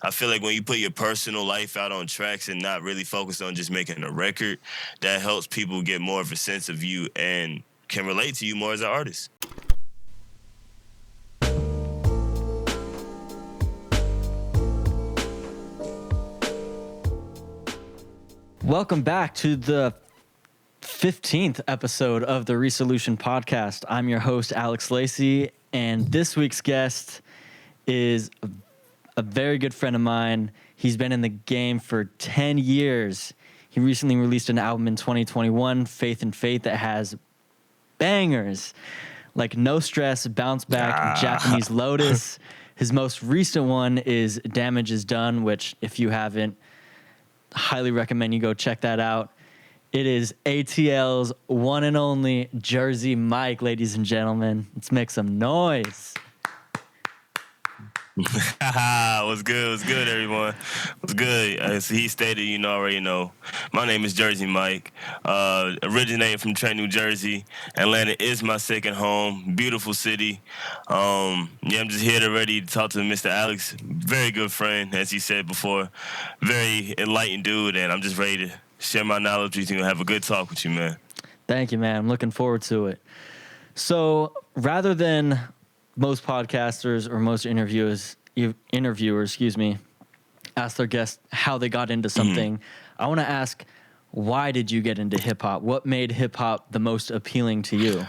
I feel like when you put your personal life out on tracks and not really focus on just making a record, that helps people get more of a sense of you and can relate to you more as an artist. Welcome back to the 15th episode of the Resolution Podcast. I'm your host, Alex Lacey, and this week's guest is a very good friend of mine. He's been in the game for 10 years. He recently released an album in 2021, Faith and Faith, that has bangers like No Stress, Bounce Back, Japanese Lotus. His most recent one is Damage is Done, which, if you haven't, highly recommend you go check that out. It is ATL's one and only Jersey Mike, ladies and gentlemen. Let's make some noise. What's good, everyone? What's good? As he stated, you already know. My name is Jersey Mike. Originating from Trenton, New Jersey. Atlanta is my second home. Beautiful city. I'm just here ready to talk to Mr. Alex. Very good friend, as he said before. Very enlightened dude, and I'm just ready to share my knowledge with you and have a good talk with you, man. Thank you, man. I'm looking forward to it. So, rather than most podcasters or most interviewers, ask their guests how they got into something. I want to ask, why did you get into hip hop? What made hip hop the most appealing to you?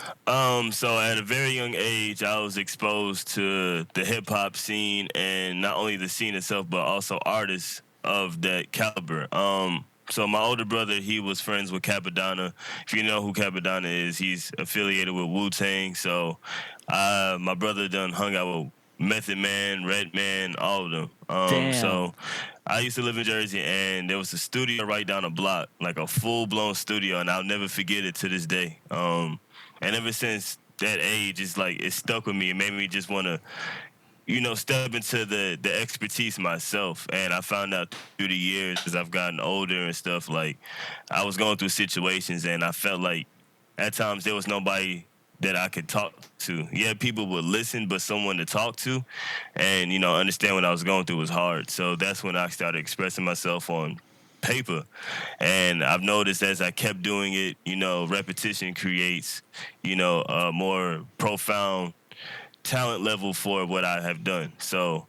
So at a very young age, I was exposed to the hip hop scene, and not only the scene itself, but also artists of that caliber. So my older brother, he was friends with Capadonna. If you know who Capadonna is, he's affiliated with Wu-Tang. So my brother done hung out with Method Man, Redman, all of them. So I used to live in Jersey, and there was a studio right down the block, like a full-blown studio, and I'll never forget it to this day. And ever since that age, it's like it stuck with me. It made me just want to step into the expertise myself. And I found out through the years, as I've gotten older and stuff, like I was going through situations and I felt like at times there was nobody that I could talk to. Yeah, people would listen, but someone to talk to and, understand what I was going through was hard. So that's when I started expressing myself on paper. And I've noticed as I kept doing it, repetition creates, a more profound talent level for what I have done. So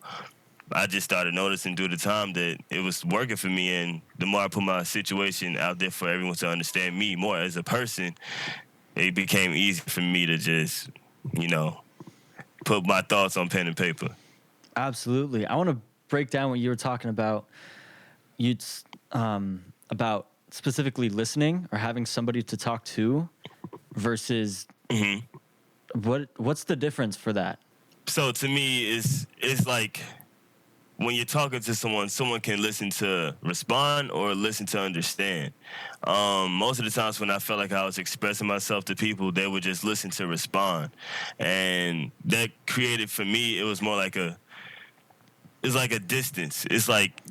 I just started noticing through the time that it was working for me, and the more I put my situation out there for everyone to understand me more as a person, it became easy for me to just, put my thoughts on pen and paper. Absolutely. I want to break down what you were talking about. About specifically listening or having somebody to talk to versus What's the difference for that? So to me, it's like when you're talking to someone can listen to respond or listen to understand. Most of the times when I felt like I was expressing myself to people, they would just listen to respond. And that created for me, it was more like it's like a distance. It's like,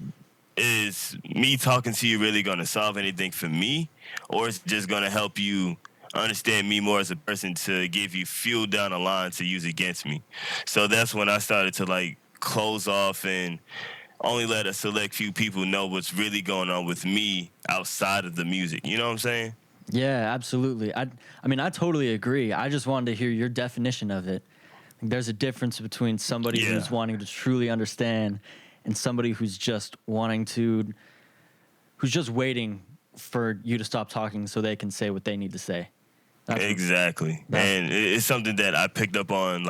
is me talking to you really going to solve anything for me? Or is it just going to help you understand me more as a person to give you fuel down the line to use against me? So that's when I started to close off and only let a select few people know what's really going on with me outside of the music. You know what I'm saying? Yeah, absolutely. I totally agree. I just wanted to hear your definition of it. There's a difference between somebody who's wanting to truly understand and somebody who's just who's just waiting for you to stop talking so they can say what they need to say. Exactly. And it's something that I picked up on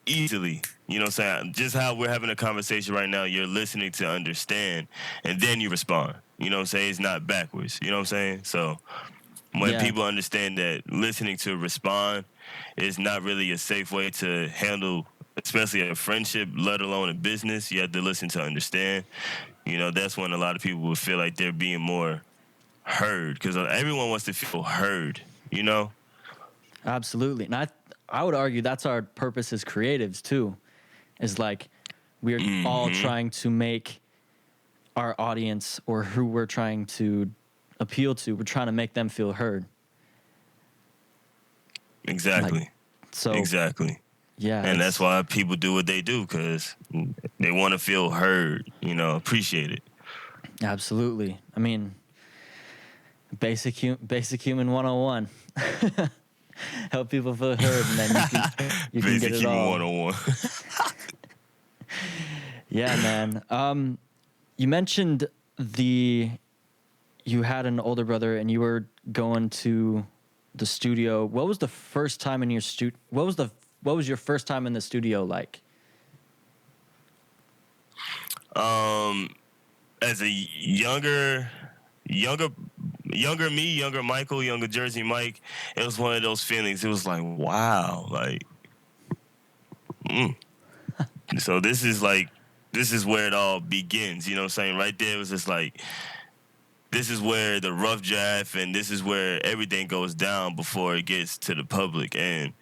easily. You know what I'm saying? Just how we're having a conversation right now, you're listening to understand and then you respond. You know what I'm saying? It's not backwards. You know what I'm saying? So when people understand that listening to respond is not really a safe way to handle, especially a friendship, let alone a business, you have to listen to understand. That's when a lot of people would feel like they're being more heard, because everyone wants to feel heard. Absolutely. And I would argue that's our purpose as creatives too, is we're all trying to make our audience or who we're trying to appeal to, we're trying to make them feel heard. Exactly. So exactly. Yeah. And that's why people do what they do, because they want to feel heard, appreciated. Absolutely. I mean, basic human 101. Help people feel heard, and then you can get Basic it human all. 101. Yeah, man. You mentioned you had an older brother and you were going to the studio. What was the first time in your what was your first time in the studio like? As a younger me, younger Michael, younger Jersey Mike, it was one of those feelings. It was like, wow, like, So this is where it all begins. You know what I'm saying? Right there, it was just like, this is where the rough draft and this is where everything goes down before it gets to the public. And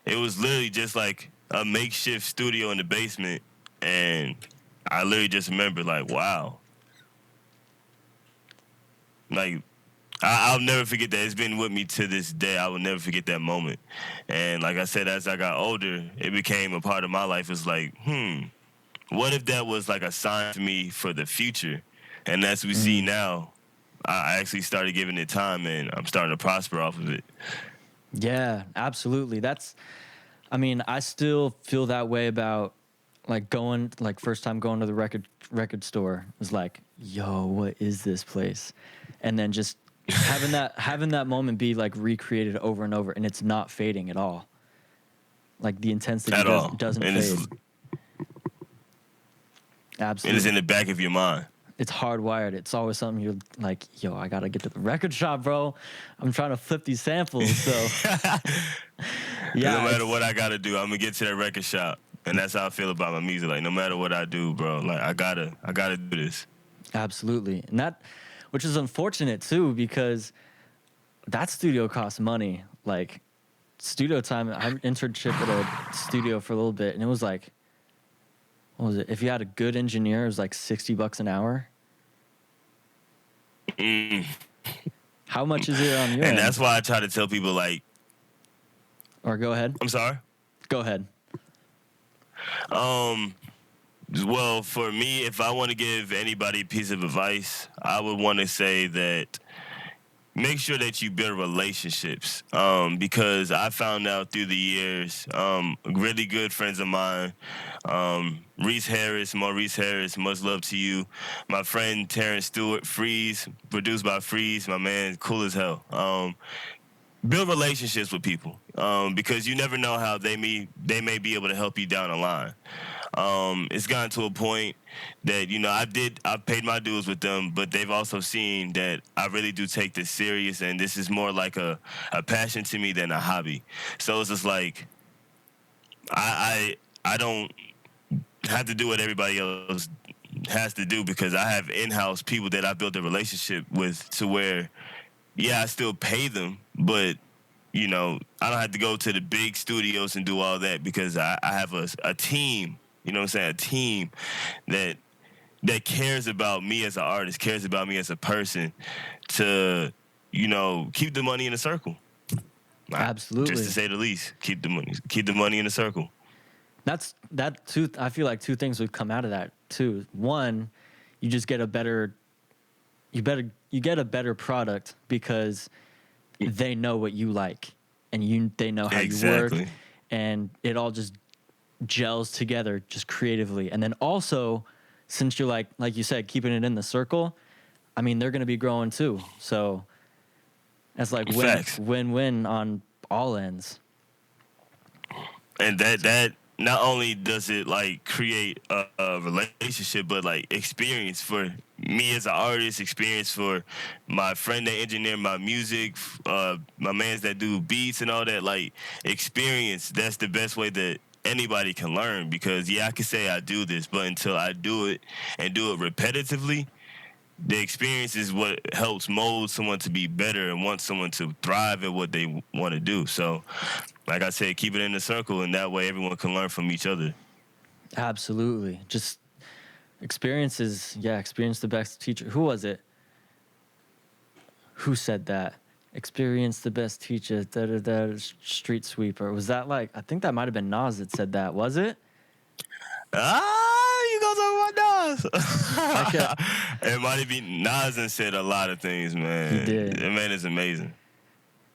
it was literally just like a makeshift studio in the basement. And I literally just remember, like, wow. Like, I'll never forget that. It's been with me to this day. I will never forget that moment. And like I said, as I got older, it became a part of my life. It's like, what if that was like a sign to me for the future? And as we see now, I actually started giving it time, and I'm starting to prosper off of it. Yeah, absolutely. I still feel that way about like first time going to the record store. It was like, yo, what is this place? And then just having that moment be like recreated over and over, and it's not fading at all. Like the intensity doesn't fade. Absolutely. And it's in the back of your mind. It's hardwired. It's always something you're like, yo, I gotta get to the record shop, bro. I'm trying to flip these samples. So yeah, no matter what I gotta do, I'm gonna get to that record shop. And that's how I feel about my music. Like, no matter what I do, bro, like I gotta do this. Absolutely. And which is unfortunate too, because that studio costs money. Like studio time, I internship at a studio for a little bit, and it was like, what was it? If you had a good engineer, it was like $60 an hour. How much is it on your end? And that's why I try to tell people, like... Or go ahead. I'm sorry? Go ahead. Well, for me, if I want to give anybody a piece of advice, I would want to say that make sure that you build relationships, because I found out through the years, really good friends of mine, Maurice Harris, much love to you. My friend Terrence Stewart, Freeze, produced by Freeze, my man, cool as hell. Build relationships with people, because you never know how they may be able to help you down the line. It's gotten to a point that, I've paid my dues with them, but they've also seen that I really do take this serious, and this is more like a passion to me than a hobby. So it's just like, I don't have to do what everybody else has to do, because I have in-house people that I built a relationship with to where, yeah, I still pay them, but, I don't have to go to the big studios and do all that, because I have a team. You know what I'm saying? A team that cares about me as an artist, cares about me as a person, to, keep the money in the circle. Absolutely. Just to say the least, keep the money in the circle. That too. I feel like two things would come out of that too. One, you just get a better product, because they know what you like, and they know how you work, and it all just gels together just creatively. And then also, since you're like you said, keeping it in the circle, I mean, they're going to be growing too. So that's like win-win on all ends. And that not only does it like create a relationship, but like experience for me as an artist, experience for my friend that engineered my music, my mans that do beats and all that. Like, experience, that's the best way that anybody can learn, because I can say I do this, but until I do it and do it repetitively, the experience is what helps mold someone to be better and want someone to thrive at what they want to do. So, like I said, keep it in the circle, and that way everyone can learn from each other. Absolutely. Just experience the best teacher. Who was it? Who said that? Experience the best teacher, street sweeper. Was that like, I think that might have been Nas that said that, was it? You gonna talk about Nas? Okay. It might have been Nas and said a lot of things, man. He did. That man is amazing.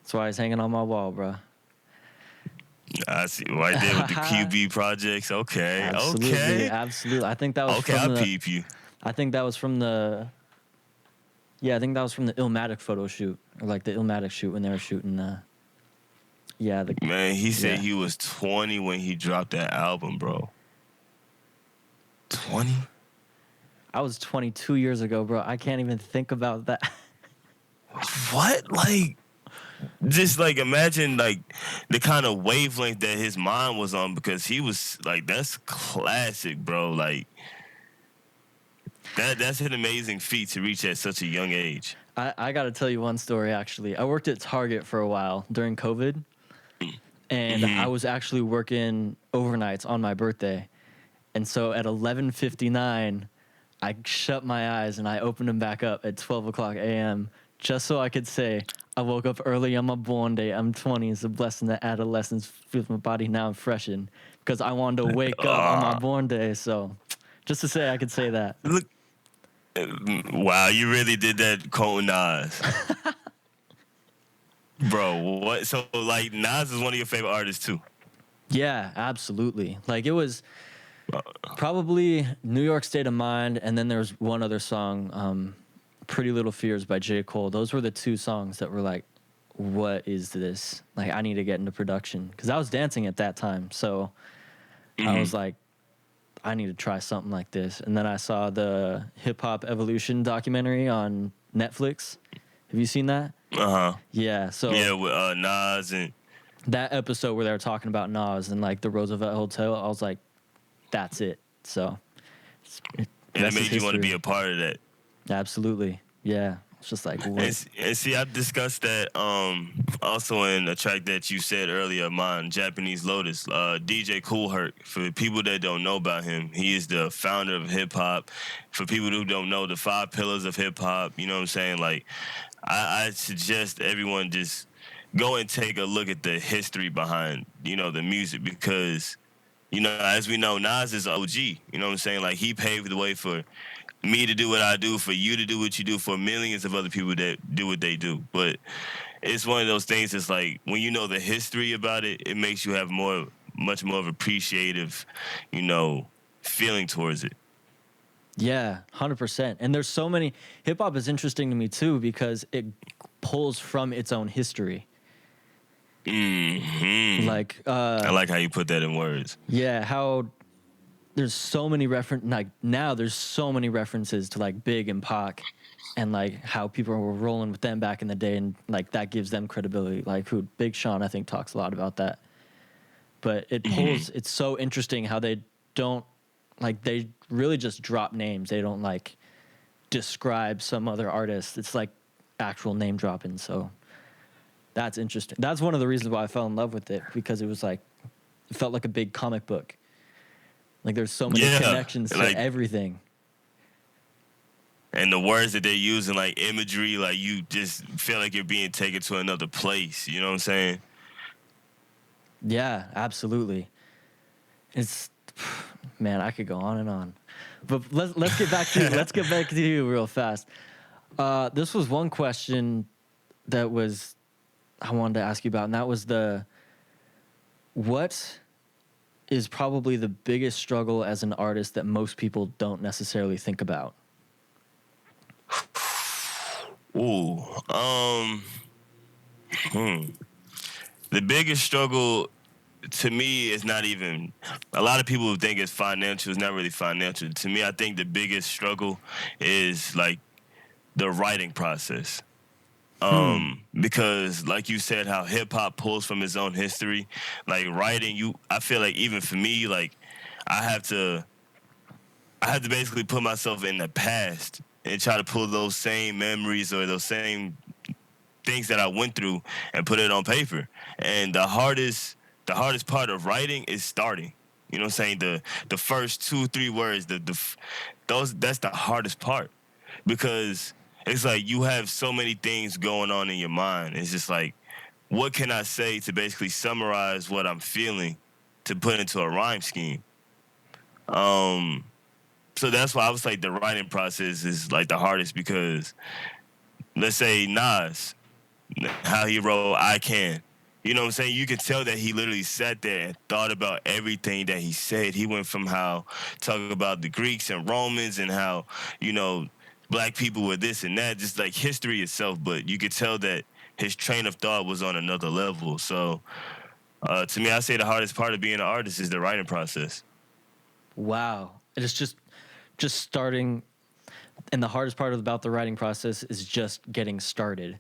That's why he's hanging on my wall, bro. I see right there with the QB projects. Okay, Absolutely, okay, absolutely. I think that was okay. from I peep you. I think that was from the. Yeah, I think that was from the Illmatic photo shoot, or like the Illmatic shoot when they were shooting. Yeah, Man, he said he was 20 when he dropped that album, bro. 20? I was 22 years ago, bro. I can't even think about that. What? Like, just like imagine like the kind of wavelength that his mind was on, because he was like, that's classic, bro. Like that's an amazing feat to reach at such a young age. I got to tell you one story, actually. I worked at Target for a while during COVID, and I was actually working overnights on my birthday. And so at 11:59, I shut my eyes and I opened them back up at 12 o'clock a.m. just so I could say, I woke up early on my born day. I'm 20. It's a blessing that adolescence feels my body now. I'm freshened because I wanted to wake up on my born day. So just to say, I could say that. Look, wow, you really did that, quoting Nas. Bro, what? So, like, Nas is one of your favorite artists, too? Yeah, absolutely. Like, it was probably New York State of Mind, and then there was one other song, Pretty Little Fears by J. Cole. Those were the two songs that were like, what is this? Like, I need to get into production. Because I was dancing at that time, so I was like, I need to try something like this. And then I saw the Hip Hop Evolution documentary on Netflix. Have you seen that? Yeah. So yeah, with Nas and that episode where they were talking about Nas and like the Roosevelt Hotel, I was like, that's it. So and it made you want to be a part of that. Absolutely. Yeah. It's just like, what? And see, I discussed that also in a track that you said earlier of mine, Japanese Lotus, DJ Kool Herc. For people that don't know about him, he is the founder of hip-hop. For people who don't know, the 5 pillars of hip-hop, you know what I'm saying? Like, I suggest everyone just go and take a look at the history behind, you know, the music, because, you know, as we know, Nas is OG. You know what I'm saying? Like, he paved the way for me to do what I do, for you to do what you do, for millions of other people that do what they do. But it's one of those things that's like, when you know the history about it, it makes you have much more of appreciative, you know, feeling towards it. Yeah, 100%. And there's so many. Hip hop is interesting to me too because it pulls from its own history. Like, I like how you put that in words. Yeah, how there's so many there's so many references to like Big and Pac, and like how people were rolling with them back in the day, and like that gives them credibility. Like Big Sean, I think, talks a lot about that. But it pulls. It's so interesting how they don't they really just drop names. They don't like describe some other artist. It's like actual name dropping. So that's interesting. That's one of the reasons why I fell in love with it, because it was like it felt like a big comic book. Like there's so many connections to everything. And the words that they're using, like imagery, like you just feel like you're being taken to another place. You know what I'm saying? Yeah, absolutely. It's, man, I could go on and on. But let's get back to you real fast. This was one question that I wanted to ask you about, and that was what is probably the biggest struggle as an artist that most people don't necessarily think about? Ooh, the biggest struggle to me is not even, a lot of people think it's financial. It's not really financial. To me, I think the biggest struggle is like the writing process. Because like you said, how hip hop pulls from its own history, like writing, I feel like even for me, like I have to basically put myself in the past and try to pull those same memories or those same things that I went through and put it on paper. And the hardest part of writing is starting. You know what I'm saying? The first 2-3 words, that's the hardest part, because it's like you have so many things going on in your mind. It's just like, what can I say to basically summarize what I'm feeling to put into a rhyme scheme? Um, so that's why I was like, the writing process is like the hardest because let's say Nas, how he wrote I Can. You know what I'm saying? You could tell that he literally sat there and thought about everything that he said. He went from how talking about the Greeks and Romans and how, you know, black people were this and that, just like history itself. But you could tell that his train of thought was on another level. So to me, I say the hardest part of being an artist is the writing process. Wow. It is just starting, and the hardest part about the writing process is just getting started.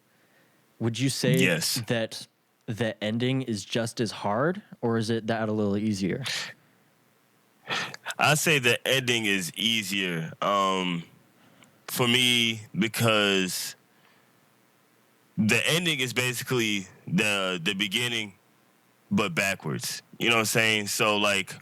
Would you say Yes. that the ending is just as hard, or is it that a little easier? I say the ending is easier for me because the ending is basically the beginning, but backwards. You know what I'm saying? So like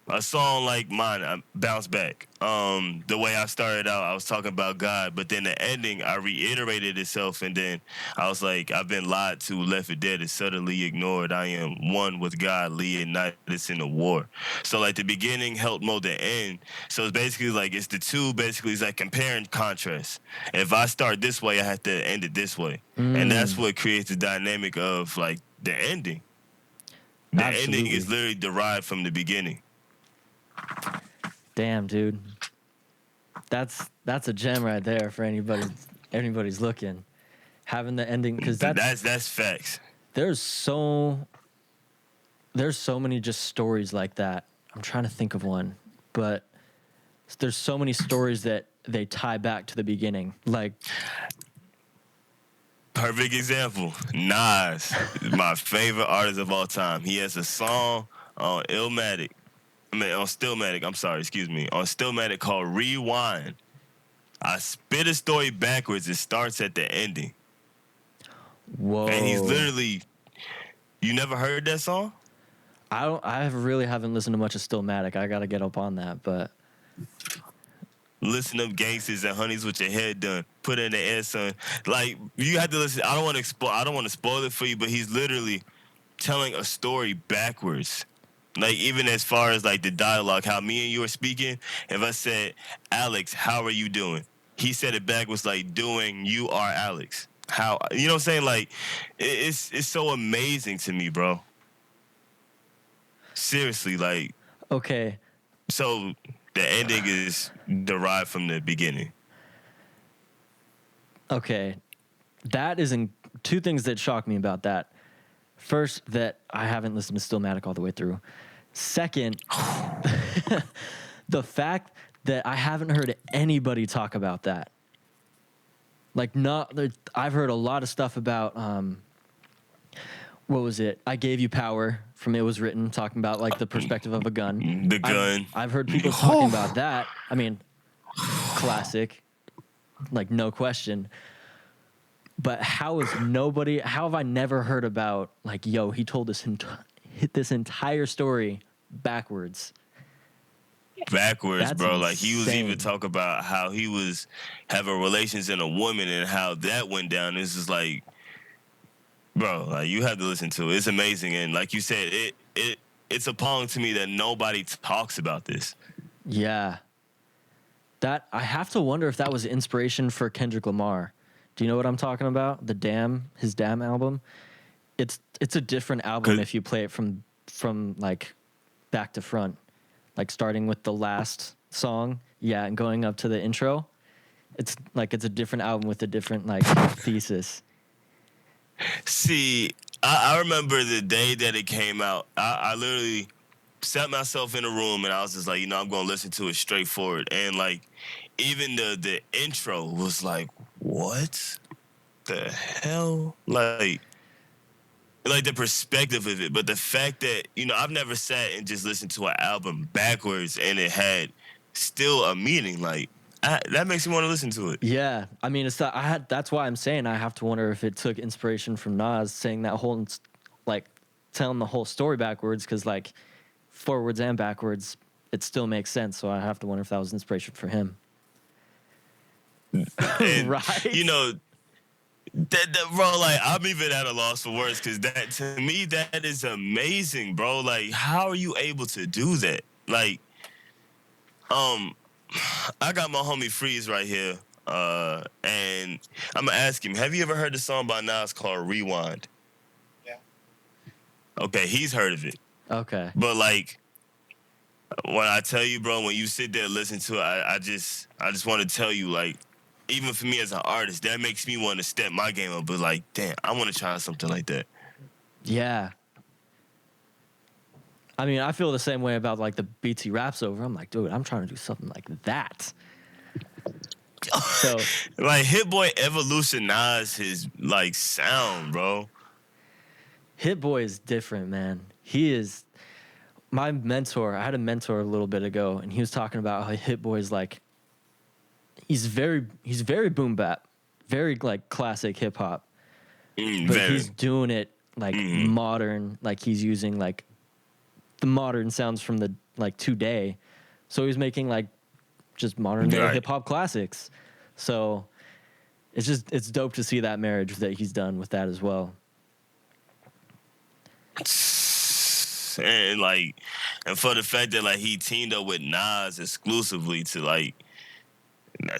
a song like mine, Bounce Back. The way I started out, I was talking about God, but then the ending, I reiterated itself, and then I was like, I've been lied to, left for dead, and suddenly ignored. I am one with God, leading us in the war. So like the beginning helped mold the end. So it's basically like it's the two. Basically, it's like compare and contrast. If I start this way, I have to end it this way, and that's what creates the dynamic of like the ending. The ending is literally derived from the beginning. Damn, dude. That's a gem right there for anybody's looking. Having the ending, because that's facts. There's so many just stories like that. I'm trying to think of one, but there's so many stories that they tie back to the beginning. Like, perfect example, Nas, my favorite artist of all time. He has a song on Illmatic. On Stillmatic, I'm sorry, excuse me. On Stillmatic called Rewind. I spit a story backwards. It starts at the ending. whoa. And he's literally, you never heard that song? I really haven't listened to much of Stillmatic. I got to get up on that, but. Listen up, gangsters and honeys with your head done. Put it in the air, son. Like, you have to listen. I don't want to spoil it for you, but he's literally telling a story backwards. Like, even as far as, like, the dialogue, how me and you are speaking, if I said, Alex, how are you doing? He said it backwards, like, doing, you are Alex. How, you know what I'm saying? Like, it's so amazing to me, bro. Seriously, like. Okay. So, the ending is derived from the beginning. Okay. That is two things that shock me about that. First, that I haven't listened to Stillmatic all the way through. Second, the fact that I haven't heard anybody talk about that. Like, I've heard a lot of stuff about, what was it? I Gave You Power from It Was Written, talking about, like, the perspective of a gun. The gun. I've heard people talking about that. I mean, classic, like, no question. But how have I never heard about, like, yo, he told this entire story backwards. Backwards, That's bro. Like, he was insane. even talking about how he was having relations in a woman and how that went down. It's just like, bro, like, you have to listen to it. It's amazing. And like you said, it's appalling to me that nobody talks about this. Yeah. That, I have to wonder if that was inspiration for Kendrick Lamar. Do you know what I'm talking about? His Damn album. It's a different album if you play it from like back to front, like starting with the last song, and going up to the intro. It's like it's a different album with a different like thesis. See, I remember the day that it came out. I literally sat myself in a room and I was just like, I'm going to listen to it straightforward. And like, even the intro was like, what the hell? Like the perspective of it. But the fact that, I've never sat and just listened to an album backwards and it had still a meaning. Like, that makes me want to listen to it. Yeah. I mean, that's why I'm saying I have to wonder if it took inspiration from Nas saying that whole, like, telling the whole story backwards, because, like, forwards and backwards, it still makes sense. So I have to wonder if that was inspiration for him. And Right? you know, that bro, like I'm even at a loss for words because that to me that is amazing, bro. Like, how are you able to do that? Like, um, I got my homie Freeze right here, and I'm gonna ask him: have you ever heard the song by Nas called "Rewind"? Yeah. Okay, he's heard of it, Okay. but like when I tell you, bro, when you sit there and listen to it, I just want to tell you, like, even for me as an artist, that makes me want to step my game up. But like, damn, I want to try something like that. Yeah. I mean, I feel the same way about like the beats he raps over. I'm like, dude, I'm trying to do something like that. So Like Hit Boy evolutionized his like sound, bro. Hit Boy is different, man. He is my mentor. I had a mentor a little bit ago, and he was talking about how Hit Boy is like he's very boom bap, very like classic hip hop, but he's doing it like modern, like he's using like the modern sounds from the like today. So he's making like just modern day hip hop classics. So it's dope to see that marriage that he's done with that as well. And like, and for the fact that like he teamed up with Nas exclusively to like,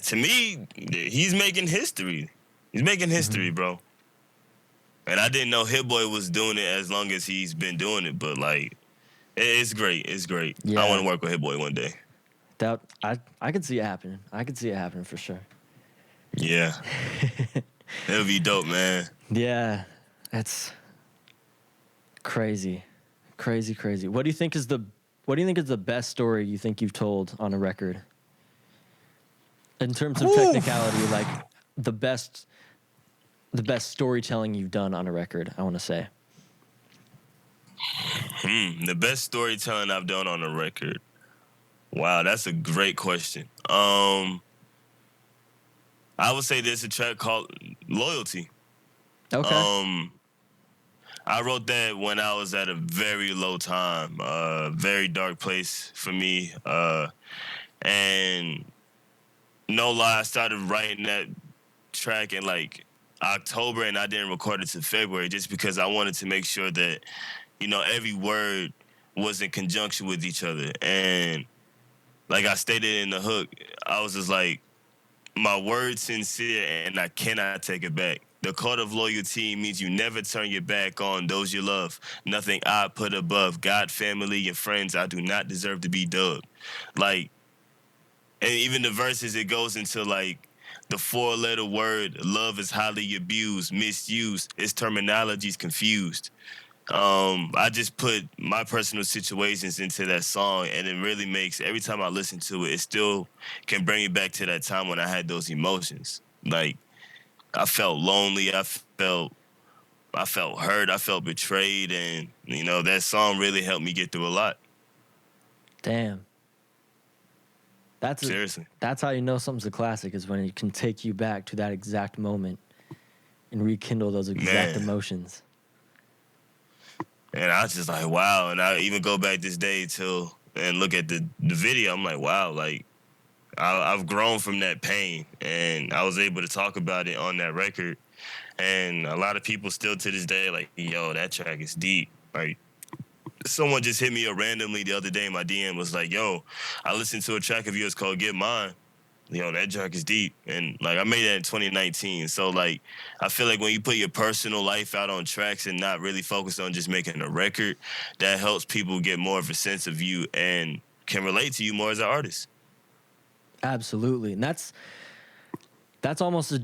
to me, he's making history. He's making history, bro. And I didn't know Hit Boy was doing it as long as he's been doing it, but like, it's great. It's great. Yeah. I want to work with Hit Boy one day. That I could see it happening. I could see it happening for sure. Yeah. It'll be dope, man. Yeah, it's crazy. What do you think is the best story you think you've told on a record? In terms of technicality, like the best storytelling you've done on a record, I want to say. The best storytelling I've done on a record. Wow, that's a great question. I would say there's a track called Loyalty. Okay. I wrote that when I was at a very low time, very dark place for me. And no lie, I started writing that track in like October and I didn't record it till February just because I wanted to make sure that, you know, every word was in conjunction with each other. And like I stated in the hook, I was just like, my word's sincere and I cannot take it back. The code of loyalty means you never turn your back on those you love. Nothing I put above God, family, and friends. I do not deserve to be dubbed. Like, and even the verses, it goes into like the 4-letter word, love is highly abused, misused. Its terminology's confused. I just put my personal situations into that song, and it really makes, every time I listen to it, it still can bring me back to that time when I had those emotions. Like, I felt lonely, I felt hurt, I felt betrayed, and, you know, that song really helped me get through a lot. Damn. Seriously. That's how you know something's a classic, is when it can take you back to that exact moment and rekindle those exact emotions. And I was just like, wow. And I even go back this day and look at the video. I'm like, wow, like I've grown from that pain, and I was able to talk about it on that record. And a lot of people still to this day like, yo, that track is deep. Like, someone just hit me up randomly the other day in my DM, was like, yo, I listened to a track of yours called Get Mine. Yo, that track is deep. And like, I made that in 2019. So like, I feel like when you put your personal life out on tracks and not really focus on just making a record, that helps people get more of a sense of you and can relate to you more as an artist. Absolutely. And that's almost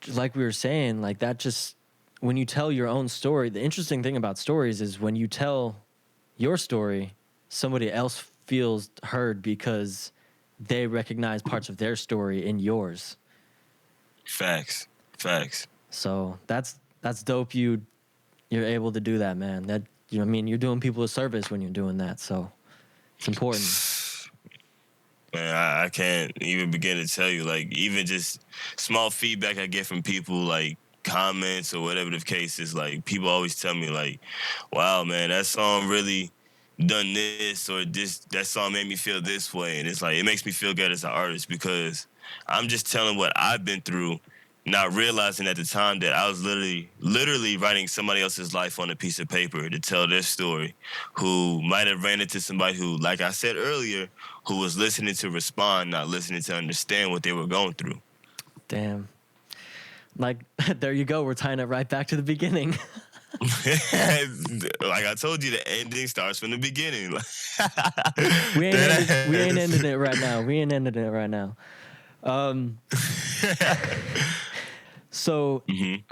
like we were saying, like that just, when you tell your own story, the interesting thing about stories is when you tell your story, somebody else feels heard because they recognize parts of their story in yours. Facts. So that's dope. You're able to do that, man. That, you know what I mean? You're doing people a service when you're doing that. So it's important. Man, I can't even begin to tell you, like, even just small feedback I get from people, like comments or whatever the case is, like, people always tell me, like, wow, man, that song really done this, or this, that song made me feel this way. And it's like, it makes me feel good as an artist because I'm just telling what I've been through, not realizing at the time that I was literally writing somebody else's life on a piece of paper to tell their story, who might have ran into somebody who, like I said earlier, who was listening to respond, not listening to understand what they were going through. Damn. Like, there you go. We're tying it right back to the beginning. Like I told you, the ending starts from the beginning. We ain't ending it right now. We ain't ending it right now. So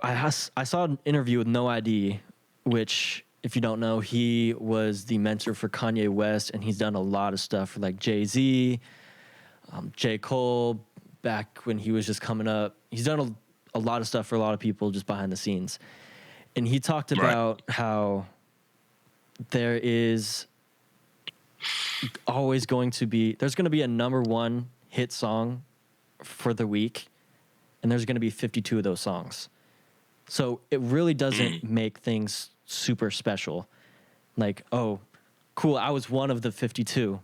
I saw an interview with No ID, which, if you don't know, he was the mentor for Kanye West, and he's done a lot of stuff for like Jay-Z, J. Cole, back when he was just coming up. He's done a lot of stuff for a lot of people just behind the scenes. And he talked about how there is always going to be a number one hit song for the week, and there's going to be 52 of those songs. So it really doesn't make things super special. Like, oh, cool, I was one of the 52.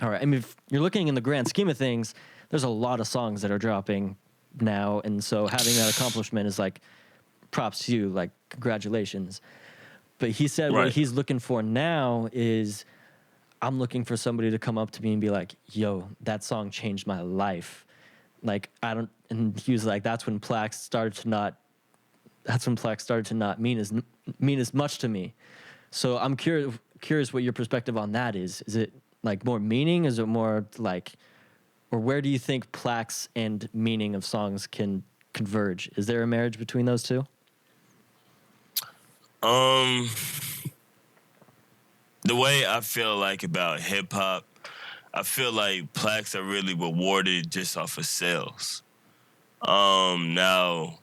All right, I mean, if you're looking in the grand scheme of things, there's a lot of songs that are dropping now, and so having that accomplishment is like, props to you, like, congratulations. But he said what he's looking for now is, I'm looking for somebody to come up to me and be like, yo, that song changed my life. Like, and he was like, that's when Plaques started to not mean as much to me. So I'm curious what your perspective on that is. Is it like more meaning? Is it more like, or where do you think Plaques and meaning of songs can converge? Is there a marriage between those two? The way I feel like about hip hop, I feel like plaques are really rewarded just off of sales. Now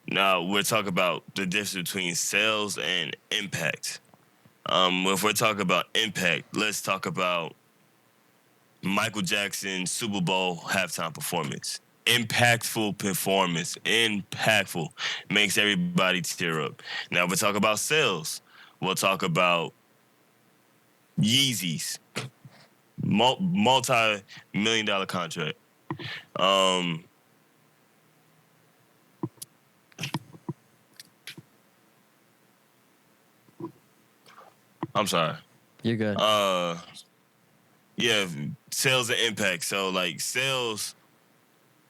we're talking about the difference between sales and impact. If we're talking about impact, let's talk about Michael Jackson's Super Bowl halftime performance. Impactful performance, impactful, makes everybody tear up. Now we'll talk about sales. We'll talk about Yeezys, multi-million-dollar contract. I'm sorry. You're good. Yeah, sales and impact. So like sales,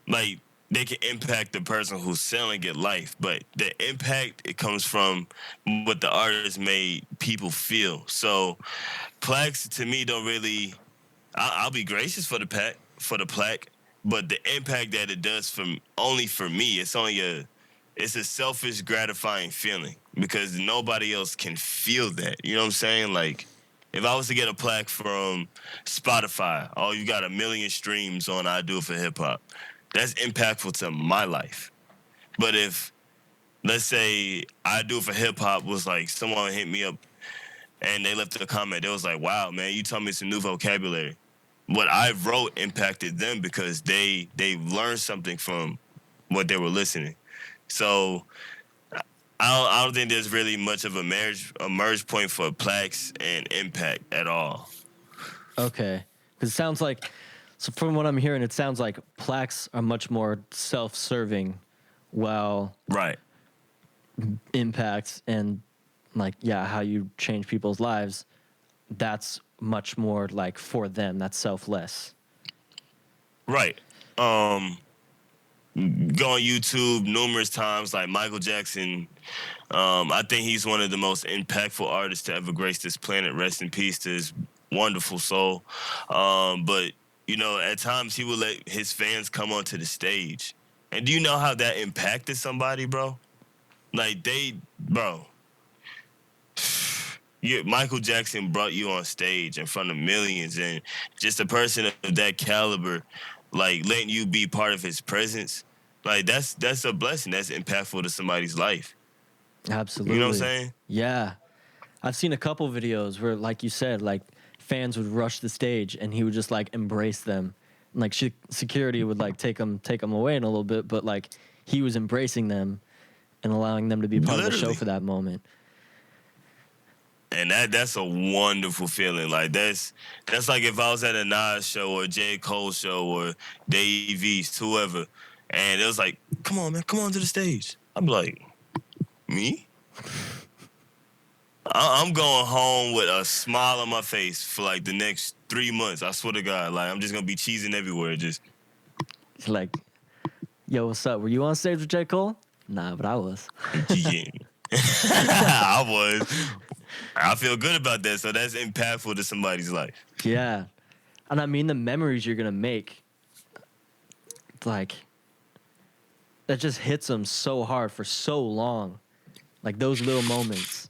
like they can impact the person who's selling it life, but the impact, it comes from what the artist made people feel. So plaques to me don't really. I'll be gracious for the plaque, but the impact that it does only for me, it's a selfish, gratifying feeling because nobody else can feel that. You know what I'm saying? Like, if I was to get a plaque from Spotify, oh, you got 1 million streams on I Do It For Hip Hop, that's impactful to my life. But if, let's say, I Do It For Hip Hop was like, someone hit me up and they left a comment, they was like, wow, man, you taught me some new vocabulary. What I wrote impacted them because they learned something from what they were listening. So I don't think there's really much of a merge point for plaques and impact at all. Okay, because it sounds like, so from what I'm hearing, it sounds like plaques are much more self-serving, while impacts and like, yeah, how you change people's lives, that's much more like for them. That's selfless. Right. Go on YouTube numerous times, like Michael Jackson. I think he's one of the most impactful artists to ever grace this planet. Rest in peace to his wonderful soul. But, you know, at times he would let his fans come onto the stage. And do you know how that impacted somebody, bro? Like, Michael Jackson brought you on stage in front of millions, and just a person of that caliber, like, letting you be part of his presence, like, that's a blessing. That's impactful to somebody's life. Absolutely. You know what I'm saying? Yeah. I've seen a couple videos where, like you said, like, fans would rush the stage and he would just, like, embrace them. And, like, security would, like, take them away in a little bit, but, like, he was embracing them and allowing them to be part of the show for that moment. And that's a wonderful feeling. Like that's like if I was at a Nas show or a J. Cole show or Dave East, whoever, and it was like, come on, man, come on to the stage. I'm like, me? I'm going home with a smile on my face for like the next 3 months. I swear to God, like I'm just gonna be cheesing everywhere. Just like, yo, what's up? Were you on stage with J. Cole? Nah, but I was. yeah. I was. I feel good about that. So that's impactful to somebody's life. Yeah. And I mean, the memories you're going to make, like, that just hits them so hard for so long. Like, those little moments.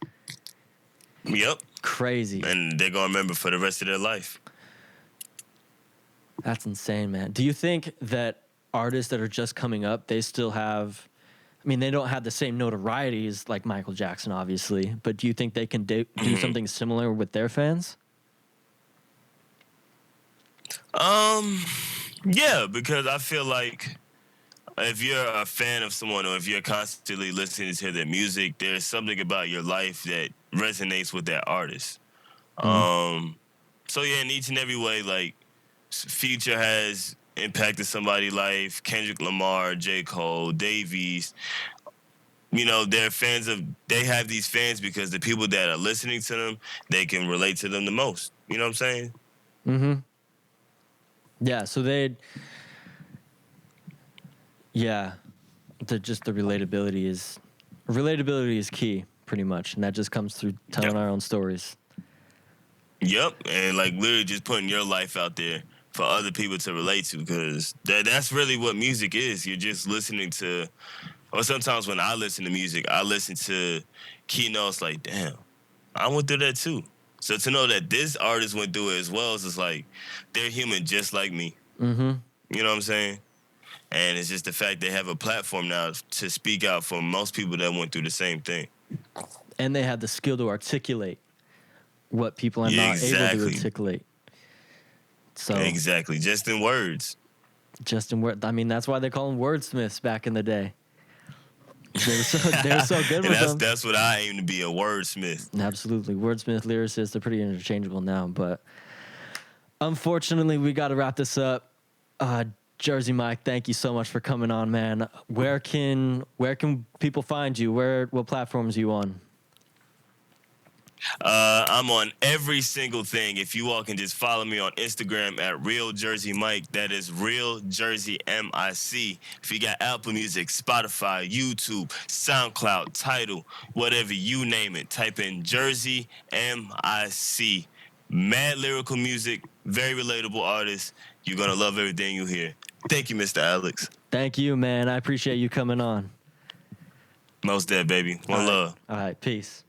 Yep. Crazy. And they're going to remember for the rest of their life. That's insane, man. Do you think that artists that are just coming up, they still have... I mean, they don't have the same notoriety as like Michael Jackson, obviously, but do you think they can do something similar with their fans? Yeah, because I feel like if you're a fan of someone or if you're constantly listening to their music, there's something about your life that resonates with that artist. So yeah, in each and every way, like Future has impacted somebody's life, Kendrick Lamar, J. Cole, Dave East. You know, they have these fans because the people that are listening to them, they can relate to them the most. You know what I'm saying? Mm-hmm. Yeah, so the relatability is key, pretty much, and that just comes through telling our own stories. Yep, and like literally just putting your life out there for other people to relate to, because that's really what music is. You're just listening to, or sometimes when I listen to music, I listen to keynotes like, damn, I went through that too. So to know that this artist went through it as well, is just like, they're human just like me. Mm-hmm. You know what I'm saying? And it's just the fact they have a platform now to speak out for most people that went through the same thing. And they have the skill to articulate what people are not able to articulate. So exactly, just in words. Just in words. I mean, that's why they call them wordsmiths back in the day. They were so good with them. That's what I aim to be, a wordsmith. Absolutely. Wordsmith, lyricist, they're pretty interchangeable now. But unfortunately, we got to wrap this up. Jersey Mike, thank you so much for coming on, man. Where can people find you? What platforms are you on? I'm on every single thing. If you all can just follow me on Instagram at Real Jersey Mike. That is Real Jersey MIC. If you got Apple Music, Spotify, YouTube, SoundCloud, Tidal, whatever you name it, type in Jersey MIC. Mad lyrical music, very relatable artist. You're gonna love everything you hear. Thank you, Mr. Alex. Thank you, man. I appreciate you coming on. Most dead, baby. One love. All right, peace.